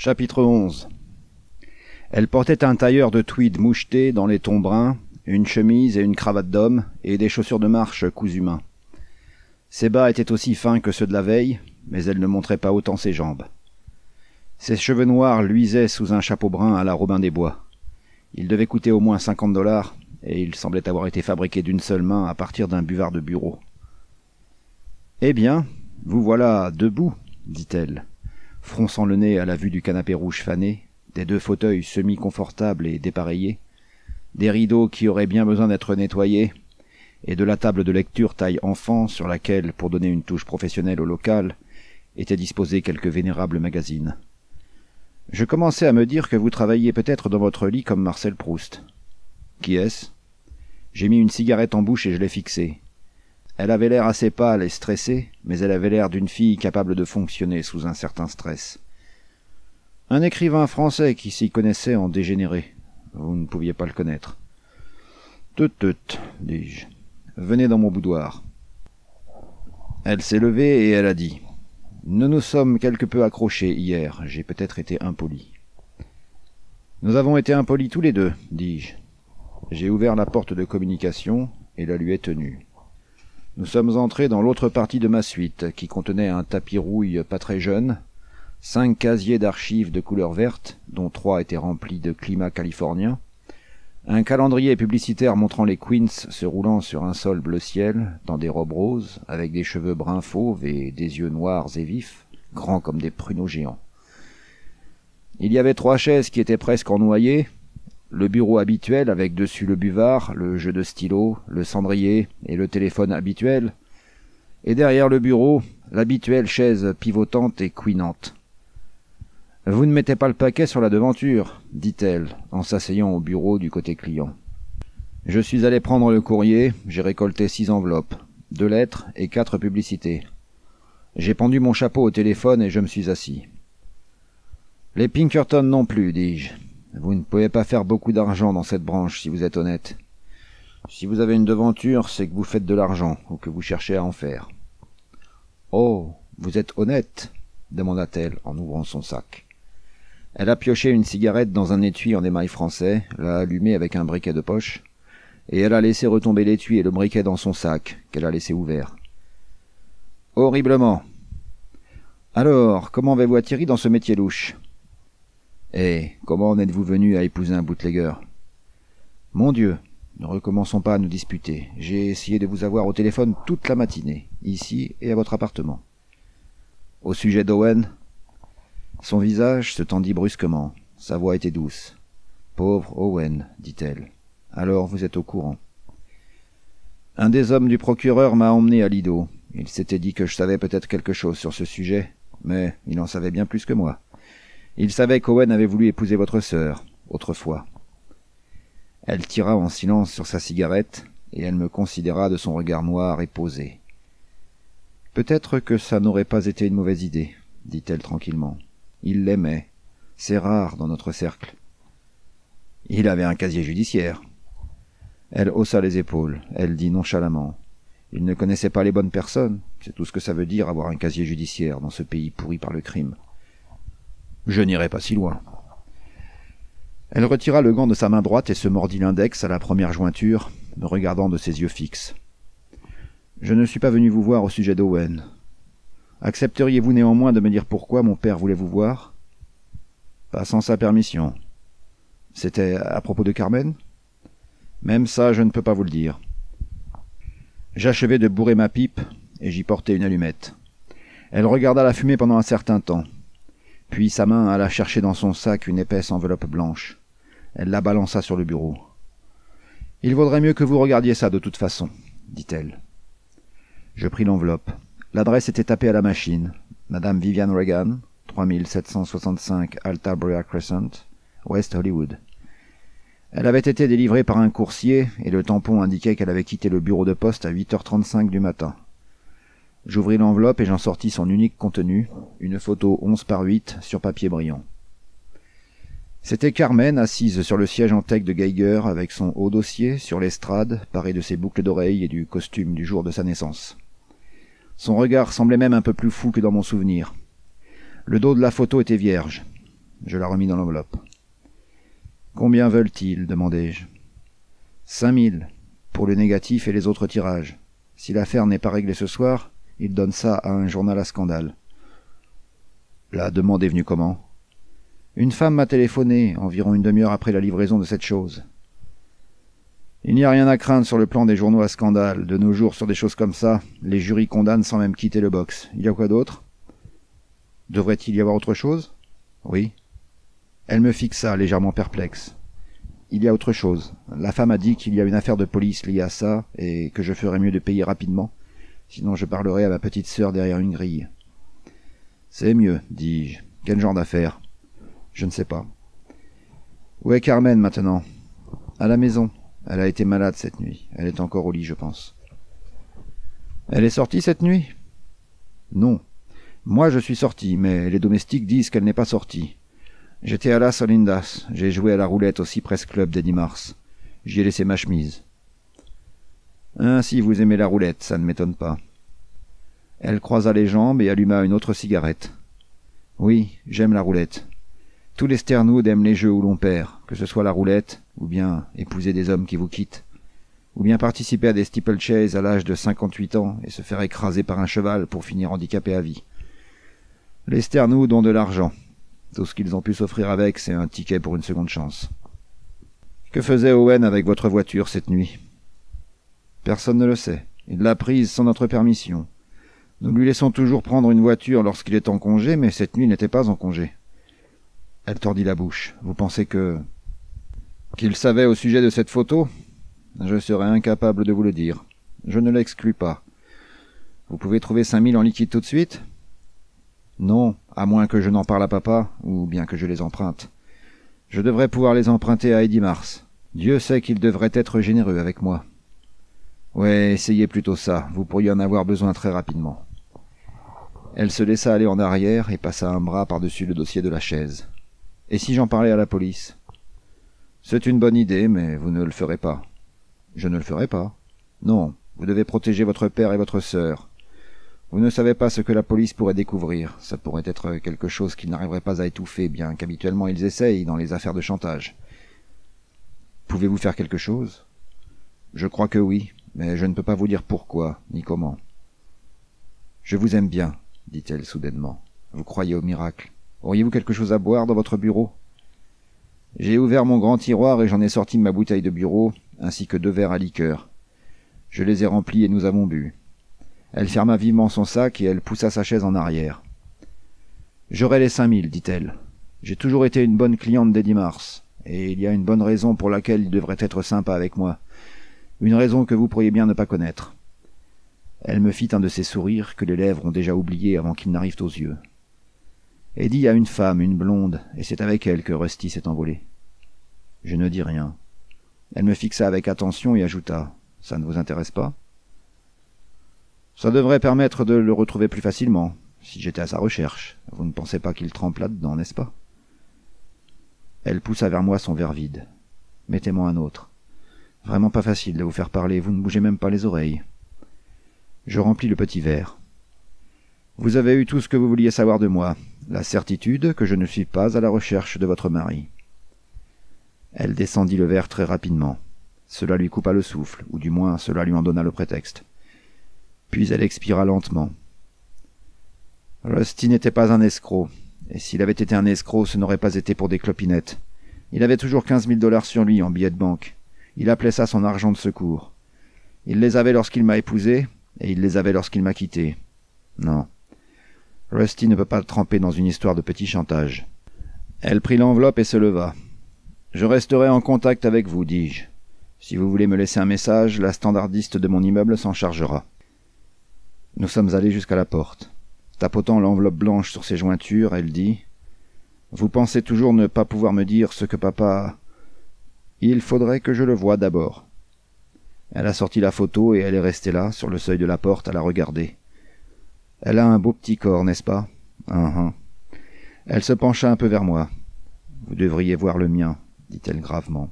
Chapitre 11. Elle portait un tailleur de tweed moucheté dans les tons bruns, une chemise et une cravate d'homme, et des chaussures de marche cousues main. Ses bas étaient aussi fins que ceux de la veille, mais elle ne montrait pas autant ses jambes. Ses cheveux noirs luisaient sous un chapeau brun à la Robin des Bois. Il devait coûter au moins $50, et il semblait avoir été fabriqué d'une seule main à partir d'un buvard de bureau. « Eh bien, vous voilà debout, dit-elle, fronçant le nez à la vue du canapé rouge fané, des deux fauteuils semi-confortables et dépareillés, des rideaux qui auraient bien besoin d'être nettoyés, et de la table de lecture taille enfant sur laquelle, pour donner une touche professionnelle au local, étaient disposés quelques vénérables magazines. Je commençais à me dire que vous travailliez peut-être dans votre lit comme Marcel Proust. Qui est-ce? J'ai mis une cigarette en bouche et je l'ai fixée. Elle avait l'air assez pâle et stressée, mais elle avait l'air d'une fille capable de fonctionner sous un certain stress. Un écrivain français qui s'y connaissait en dégénéré. Vous ne pouviez pas le connaître. Tut, dis-je. Venez dans mon boudoir. Elle s'est levée et elle a dit. Nous nous sommes quelque peu accrochés hier, j'ai peut-être été impoli. Nous avons été impolis tous les deux, dis-je. J'ai ouvert la porte de communication et la lui ai tenue. Nous sommes entrés dans l'autre partie de ma suite, qui contenait un tapis rouille pas très jeune, 5 casiers d'archives de couleur verte, dont 3 étaient remplis de climat californien, un calendrier publicitaire montrant les Queens se roulant sur un sol bleu ciel, dans des robes roses, avec des cheveux bruns fauves et des yeux noirs et vifs, grands comme des pruneaux géants. Il y avait 3 chaises qui étaient presque en noyer, le bureau habituel avec dessus le buvard, le jeu de stylo, le cendrier et le téléphone habituel, et derrière le bureau, l'habituelle chaise pivotante et couinante. « Vous ne mettez pas le paquet sur la devanture, dit-elle, en s'asseyant au bureau du côté client. Je suis allé prendre le courrier, j'ai récolté 6 enveloppes, 2 lettres et 4 publicités. J'ai pendu mon chapeau au téléphone et je me suis assis. Les Pinkerton non plus, dis-je. Vous ne pouvez pas faire beaucoup d'argent dans cette branche si vous êtes honnête. Si vous avez une devanture, c'est que vous faites de l'argent ou que vous cherchez à en faire. Oh, vous êtes honnête, demanda-t-elle en ouvrant son sac. Elle a pioché une cigarette dans un étui en émail français, l'a allumée avec un briquet de poche, et elle a laissé retomber l'étui et le briquet dans son sac, qu'elle a laissé ouvert. Horriblement. Alors, comment avez-vous atterri dans ce métier louche? Et comment en êtes-vous venu à épouser un bootlegger? Mon Dieu, ne recommençons pas à nous disputer. J'ai essayé de vous avoir au téléphone toute la matinée, ici et à votre appartement. Au sujet d'Owen? Son visage se tendit brusquement. Sa voix était douce. « Pauvre Owen, dit-elle. Alors vous êtes au courant. » Un des hommes du procureur m'a emmené à Lido. Il s'était dit que je savais peut-être quelque chose sur ce sujet, mais il en savait bien plus que moi. Il savait qu'Owen avait voulu épouser votre sœur, autrefois. Elle tira en silence sur sa cigarette, et elle me considéra de son regard noir et posé. « Peut-être que ça n'aurait pas été une mauvaise idée, dit-elle tranquillement. Il l'aimait. C'est rare dans notre cercle. Il avait un casier judiciaire. Elle haussa les épaules. Elle dit nonchalamment. Il ne connaissait pas les bonnes personnes. C'est tout ce que ça veut dire avoir un casier judiciaire dans ce pays pourri par le crime. Je n'irai pas si loin. Elle retira le gant de sa main droite et se mordit l'index à la première jointure, me regardant de ses yeux fixes. Je ne suis pas venu vous voir au sujet d'Owen. Accepteriez-vous néanmoins de me dire pourquoi mon père voulait vous voir? Pas sans sa permission. C'était à propos de Carmen? Même ça, je ne peux pas vous le dire. J'achevai de bourrer ma pipe, et j'y portai une allumette. Elle regarda la fumée pendant un certain temps. Puis sa main alla chercher dans son sac une épaisse enveloppe blanche. Elle la balança sur le bureau. « Il vaudrait mieux que vous regardiez ça de toute façon, » dit-elle. Je pris l'enveloppe. L'adresse était tapée à la machine. Madame Vivian Regan, 3765 Alta Brea Crescent, West Hollywood. Elle avait été délivrée par un coursier et le tampon indiquait qu'elle avait quitté le bureau de poste à 8h35 du matin. J'ouvris l'enveloppe et j'en sortis son unique contenu, une photo 11 par 8 sur papier brillant. C'était Carmen assise sur le siège en teck de Geiger avec son haut dossier sur l'estrade, paré de ses boucles d'oreilles et du costume du jour de sa naissance. Son regard semblait même un peu plus fou que dans mon souvenir. Le dos de la photo était vierge. Je la remis dans l'enveloppe. « Combien veulent-ils » demandai-je. « 5000, pour le négatif et les autres tirages. Si l'affaire n'est pas réglée ce soir, ils donnent ça à un journal à scandale. » La demande est venue comment ? Une femme m'a téléphoné, environ une demi-heure après la livraison de cette chose. Il n'y a rien à craindre sur le plan des journaux à scandale. De nos jours, sur des choses comme ça, les jurys condamnent sans même quitter le box. Il y a quoi d'autre ? Devrait-il y avoir autre chose ? Oui. Elle me fixa, légèrement perplexe. Il y a autre chose. La femme a dit qu'il y a une affaire de police liée à ça, et que je ferais mieux de payer rapidement, sinon je parlerai à ma petite sœur derrière une grille. C'est mieux, dis-je. Quel genre d'affaire ? Je ne sais pas. Où est Carmen maintenant ? À la maison. Elle a été malade cette nuit. Elle est encore au lit, je pense. Elle est sortie cette nuit ? Non. Moi, je suis sorti, mais les domestiques disent qu'elle n'est pas sortie. J'étais à Las Olindas. J'ai joué à la roulette au Cypress Club dès dimanche. J'y ai laissé ma chemise. Ainsi, vous aimez la roulette, ça ne m'étonne pas. Elle croisa les jambes et alluma une autre cigarette. Oui, j'aime la roulette. Tous les sternouds aiment les jeux où l'on perd, que ce soit la roulette, ou bien épouser des hommes qui vous quittent, ou bien participer à des steeplechase à l'âge de 58 ans et se faire écraser par un cheval pour finir handicapé à vie. Les sternouds ont de l'argent. Tout ce qu'ils ont pu s'offrir avec, c'est un ticket pour une seconde chance. Que faisait Owen avec votre voiture cette nuit ? Personne ne le sait. Il l'a prise sans notre permission. Nous lui laissons toujours prendre une voiture lorsqu'il est en congé, mais cette nuit il n'était pas en congé. Elle tordit la bouche. Vous pensez qu'il savait au sujet de cette photo ? Je serais incapable de vous le dire. Je ne l'exclus pas. Vous pouvez trouver 5000 en liquide tout de suite ? Non, à moins que je n'en parle à papa, ou bien que je les emprunte. Je devrais pouvoir les emprunter à Eddie Mars. Dieu sait qu'il devrait être généreux avec moi. Ouais, essayez plutôt ça. Vous pourriez en avoir besoin très rapidement. Elle se laissa aller en arrière et passa un bras par-dessus le dossier de la chaise. Et si j'en parlais à la police ? C'est une bonne idée, mais vous ne le ferez pas. Je ne le ferai pas. Non, vous devez protéger votre père et votre sœur. Vous ne savez pas ce que la police pourrait découvrir. Ça pourrait être quelque chose qu'ils n'arriveraient pas à étouffer, bien qu'habituellement ils essayent dans les affaires de chantage. Pouvez-vous faire quelque chose ? Je crois que oui, mais je ne peux pas vous dire pourquoi, ni comment. Je vous aime bien, dit-elle soudainement. Vous croyez au miracle. Auriez-vous quelque chose à boire dans votre bureau ? J'ai ouvert mon grand tiroir et j'en ai sorti ma bouteille de bureau, ainsi que 2 verres à liqueur. Je les ai remplis et nous avons bu. Elle ferma vivement son sac et elle poussa sa chaise en arrière. J'aurai les 5000, dit-elle. J'ai toujours été une bonne cliente d'Eddie Mars, et il y a une bonne raison pour laquelle il devrait être sympa avec moi. Une raison que vous pourriez bien ne pas connaître. Elle me fit un de ces sourires que les lèvres ont déjà oubliés avant qu'ils n'arrivent aux yeux. Eddie a une femme, une blonde, et c'est avec elle que Rusty s'est envolé. Je ne dis rien. Elle me fixa avec attention et ajouta « Ça ne vous intéresse pas ?» Ça devrait permettre de le retrouver plus facilement, si j'étais à sa recherche. Vous ne pensez pas qu'il trempe là-dedans, n'est-ce pas ? Elle poussa vers moi son verre vide. Mettez-moi un autre. Vraiment pas facile de vous faire parler, vous ne bougez même pas les oreilles. Je remplis le petit verre. Vous avez eu tout ce que vous vouliez savoir de moi, la certitude que je ne suis pas à la recherche de votre mari. Elle descendit le verre très rapidement. Cela lui coupa le souffle, ou du moins cela lui en donna le prétexte. Puis elle expira lentement. Rusty n'était pas un escroc, et s'il avait été un escroc, ce n'aurait pas été pour des clopinettes. Il avait toujours 15 000 $ sur lui en billets de banque. Il appelait ça son argent de secours. Il les avait lorsqu'il m'a épousé, et il les avait lorsqu'il m'a quitté. Non. Rusty ne peut pas tremper dans une histoire de petit chantage. Elle prit l'enveloppe et se leva. « Je resterai en contact avec vous, dis-je. Si vous voulez me laisser un message, la standardiste de mon immeuble s'en chargera. » Nous sommes allés jusqu'à la porte. Tapotant l'enveloppe blanche sur ses jointures, elle dit « Vous pensez toujours ne pas pouvoir me dire ce que papa... Il faudrait que je le voie d'abord. » Elle a sorti la photo et elle est restée là, sur le seuil de la porte, à la regarder. Elle a un beau petit corps, n'est-ce pas ? Elle se pencha un peu vers moi. « Vous devriez voir le mien, » dit-elle gravement.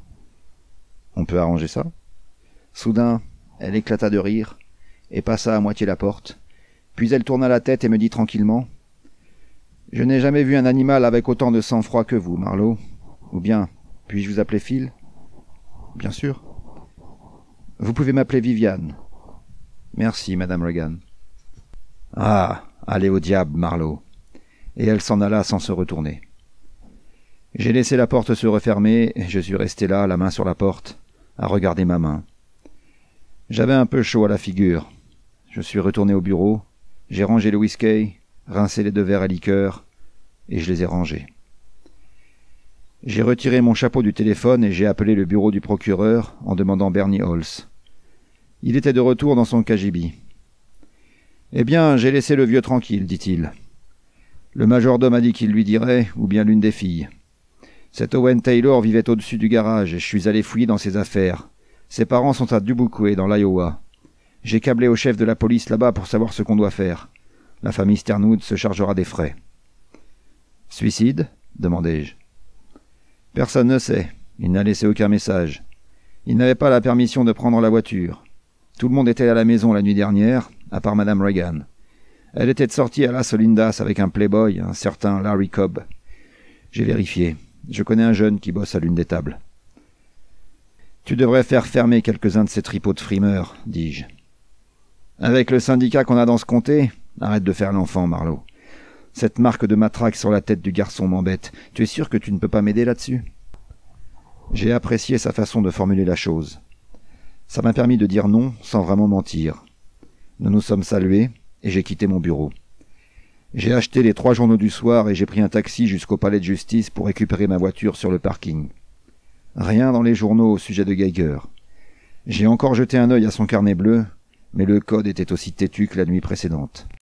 « On peut arranger ça ?» Soudain, elle éclata de rire et passa à moitié la porte. Puis elle tourna la tête et me dit tranquillement « Je n'ai jamais vu un animal avec autant de sang-froid que vous, Marlowe. Ou bien, puis-je vous appeler Phil? Bien sûr. Vous pouvez m'appeler Viviane. Merci, Madame Regan. Ah, allez au diable, Marlowe. Et elle s'en alla sans se retourner. J'ai laissé la porte se refermer et je suis resté là, la main sur la porte, à regarder ma main. J'avais un peu chaud à la figure. Je suis retourné au bureau, j'ai rangé le whisky, rincé les 2 verres à liqueur, et je les ai rangés. J'ai retiré mon chapeau du téléphone et j'ai appelé le bureau du procureur en demandant Bernie Halls. Il était de retour dans son cagibi. « Eh bien, j'ai laissé le vieux tranquille, dit-il. Le majordome a dit qu'il lui dirait, ou bien l'une des filles. Cet Owen Taylor vivait au-dessus du garage et je suis allé fouiller dans ses affaires. Ses parents sont à Dubuque, dans l'Iowa. J'ai câblé au chef de la police là-bas pour savoir ce qu'on doit faire. La famille Sternwood se chargera des frais. »« Suicide ?» demandai-je. « Personne ne sait. Il n'a laissé aucun message. Il n'avait pas la permission de prendre la voiture. Tout le monde était à la maison la nuit dernière, à part Madame Regan. Elle était sortie à Las Olindas avec un playboy, un certain Larry Cobb. J'ai vérifié. Je connais un jeune qui bosse à l'une des tables. « Tu devrais faire fermer quelques-uns de ces tripots de frimeurs, dis-je. Avec le syndicat qu'on a dans ce comté, arrête de faire l'enfant, Marlowe. Cette marque de matraque sur la tête du garçon m'embête. Tu es sûr que tu ne peux pas m'aider là-dessus ?» J'ai apprécié sa façon de formuler la chose. Ça m'a permis de dire non sans vraiment mentir. Nous nous sommes salués et j'ai quitté mon bureau. J'ai acheté les 3 journaux du soir et j'ai pris un taxi jusqu'au palais de justice pour récupérer ma voiture sur le parking. Rien dans les journaux au sujet de Geiger. J'ai encore jeté un œil à son carnet bleu, mais le code était aussi têtu que la nuit précédente.